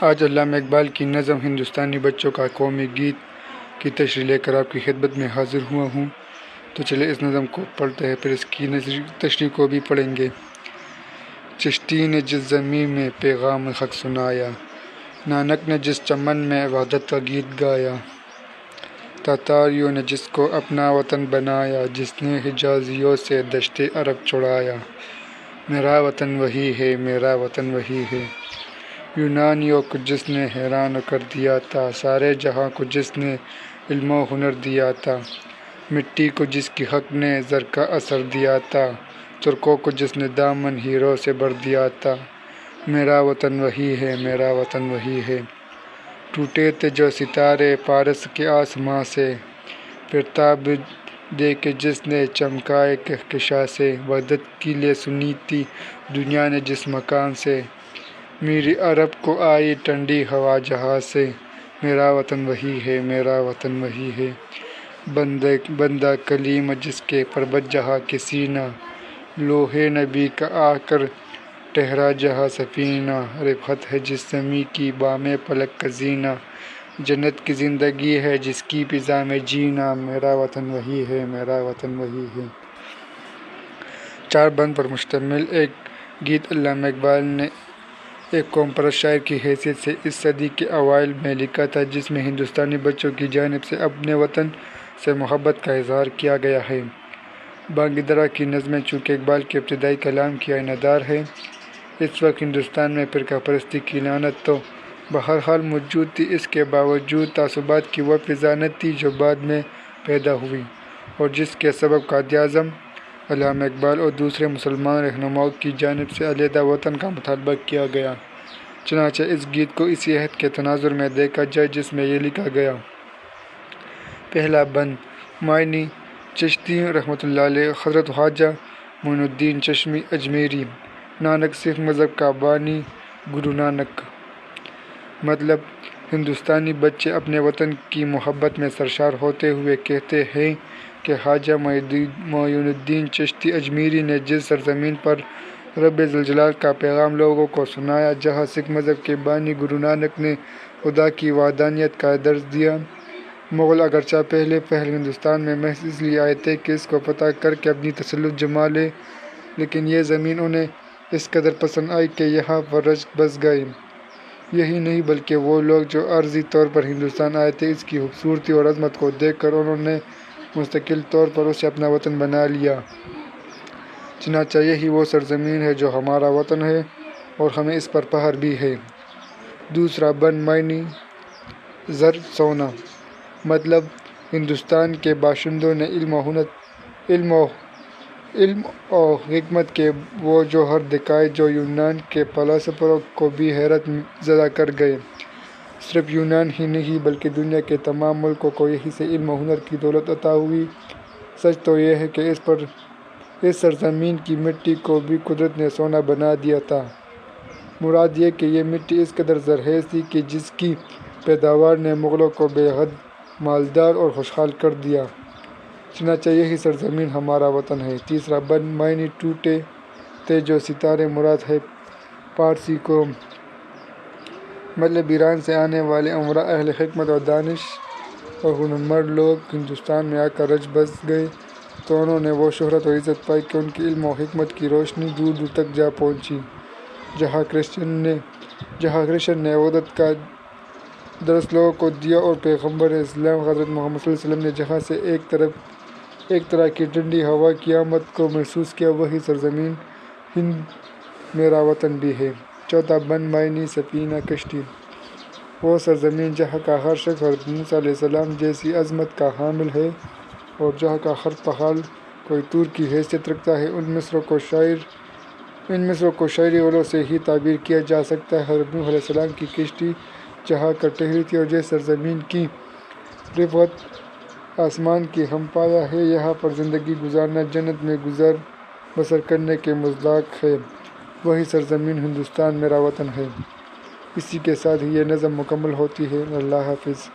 آج علامہ اقبال کی نظم ہندوستانی بچوں کا قومی گیت کی تشریح لے کر آپ کی خدمت میں حاضر ہوا ہوں۔ تو چلے اس نظم کو پڑھتے ہیں، پھر اس کی تشریح کو بھی پڑھیں گے۔ چشتی نے جس زمین میں پیغام حق سنایا، نانک نے جس چمن میں وحدت کا گیت گایا، تاتاریوں نے جس کو اپنا وطن بنایا، جس نے حجازیوں سے دشت عرب چھڑایا، میرا وطن وہی ہے، میرا وطن وہی ہے۔ یونانیوں کو جس نے حیران کر دیا تھا، سارے جہاں کو جس نے علم و ہنر دیا تھا، مٹی کو جس کی حق نے زر کا اثر دیا تھا، ترکوں کو جس نے دامن ہیروں سے بھر دیا تھا، میرا وطن وہی ہے، میرا وطن وہی ہے۔ ٹوٹے تھے جو ستارے پارس کے آسماں سے، پھر تاب دے کے جس نے چمکائے کہکشاں سے، وحدت کی لے سنی تھی دنیا نے جس مکان سے، میری عرب کو آئی ٹھنڈی ہوا جہاں سے، میرا وطن وہی ہے، میرا وطن وہی ہے۔ بندہ کلیم جس کے پربت جہاں کے سینہ، لوہے نبی کا آ کر ٹھہرا جہاں سفینہ، رفعت ہے جس زمیں کی بام فلک کا زینہ، جنت کی زندگی ہے جس کی فضا میں جینا، میرا وطن وہی ہے، میرا وطن وہی ہے۔ 4 بند پر مشتمل ایک گیت علامہ اقبال نے ایک قوم پرست شاعر کی حیثیت سے اس صدی کے اوائل میں لکھا تھا، جس میں ہندوستانی بچوں کی جانب سے اپنے وطن سے محبت کا اظہار کیا گیا ہے۔ بانگ درا کی نظمیں چونکہ اقبال کے ابتدائی کلام کی آئینہ دار ہیں، اس وقت ہندوستان میں فرقہ پرستی کی لعنت تو بہرحال موجود تھی، اس کے باوجود تعصبات کی وہ فضا نہ تھی جو بعد میں پیدا ہوئی اور جس کے سبب قائد اعظم علامہ اقبال اور دوسرے مسلمان رہنماؤں کی جانب سے علیحدہ وطن کا مطالبہ کیا گیا۔ چنانچہ اس گیت کو اسی عہد کے تناظر میں دیکھا جائے جس میں یہ لکھا گیا۔ پہلا بند معانی چشتی رحمۃ اللہ علیہ، حضرت خواجہ معین الدین چشتی اجمیری، نانک سکھ مذہب کا بانی، گرو نانک۔ مطلب ہندوستانی بچے اپنے وطن کی محبت میں سرشار ہوتے ہوئے کہتے ہیں کہ خواجہ معین الدین چشتی اجمیری نے جس سرزمین پر رب ذوالجلال کا پیغام لوگوں کو سنایا، جہاں سکھ مذہب کے بانی گرو نانک نے خدا کی وحدانیت کا درس دیا، مغل اگرچہ پہلے ہندوستان میں محض اس لیے آئے تھے کہ اس کو فتح کر کے اپنی تسلط جما لیں، لیکن یہ زمین انہیں اس قدر پسند آئی کہ یہاں پر رچ بس گئے۔ یہی نہیں بلکہ وہ لوگ جو عارضی طور پر ہندوستان آئے تھے، اس کی خوبصورتی اور عظمت کو دیکھ کر انہوں نے مستقل طور پر اسے اپنا وطن بنا لیا۔ چنانچہ یہی وہ سرزمین ہے جو ہمارا وطن ہے اور ہمیں اس پر فخر بھی ہے۔ دوسرا بند معانی زر سونا۔ مطلب ہندوستان کے باشندوں نے علم و حکمت کے وہ جوہر دکھائے جو یونان کے فلاسفوں کو بھی حیرت زدہ کر گئے۔ صرف یونان ہی نہیں بلکہ دنیا کے تمام ملکوں کو یہیں سے علم و ہنر کی دولت عطا ہوئی۔ سچ تو یہ ہے کہ اس سرزمین کی مٹی کو بھی قدرت نے سونا بنا دیا تھا، مراد یہ کہ یہ مٹی اس قدر زرخیز تھی کہ جس کی پیداوار نے مغلوں کو بے حد مالدار اور خوشحال کر دیا۔ چنانچہ یہی سرزمین ہمارا وطن ہے۔ تیسرا بند معانی ٹوٹے تھے جو ستارے، مراد ہے پارسی قوم۔ مطلب ایران سے آنے والے امراء اہل حکمت اور دانش اور ہنرمند لوگ ہندوستان میں آ کر رچ بس گئے تو انہوں نے وہ شہرت اور عزت پائی کہ ان کی علم و حکمت کی روشنی دور دور تک جا پہنچی۔ جہاں کرشن نے وحدت کا درس لوگوں کو دیا اور پیغمبر اسلام حضرت محمد صلی اللہ علیہ وسلم نے جہاں سے ایک طرح کی ٹھنڈی ہوا کی آمد کو محسوس کیا، وہی سرزمین ہند میرا وطن بھی ہے۔ چوتھا بند معانی سفینہ کشتی۔ وہ سرزمین جہاں کا ہر شخص حضرت موسیٰ علیہ السلام جیسی عظمت کا حامل ہے اور جہاں کا ہر پہاڑ کوئی طور کی حیثیت رکھتا ہے، ان مصروں کو شاعری غلوں سے ہی تعبیر کیا جا سکتا ہے۔ حضرت نوح علیہ السلام کی کشتی جہاں کر ٹھہری تھی اور جس سرزمین کی رفعت آسمان کی ہم پایہ ہے، یہاں پر زندگی گزارنا جنت میں گزر بسر کرنے کے مصداق ہے، وہی سرزمین ہندوستان میرا وطن ہے۔ اسی کے ساتھ ہی یہ نظم مکمل ہوتی ہے۔ اللہ حافظ۔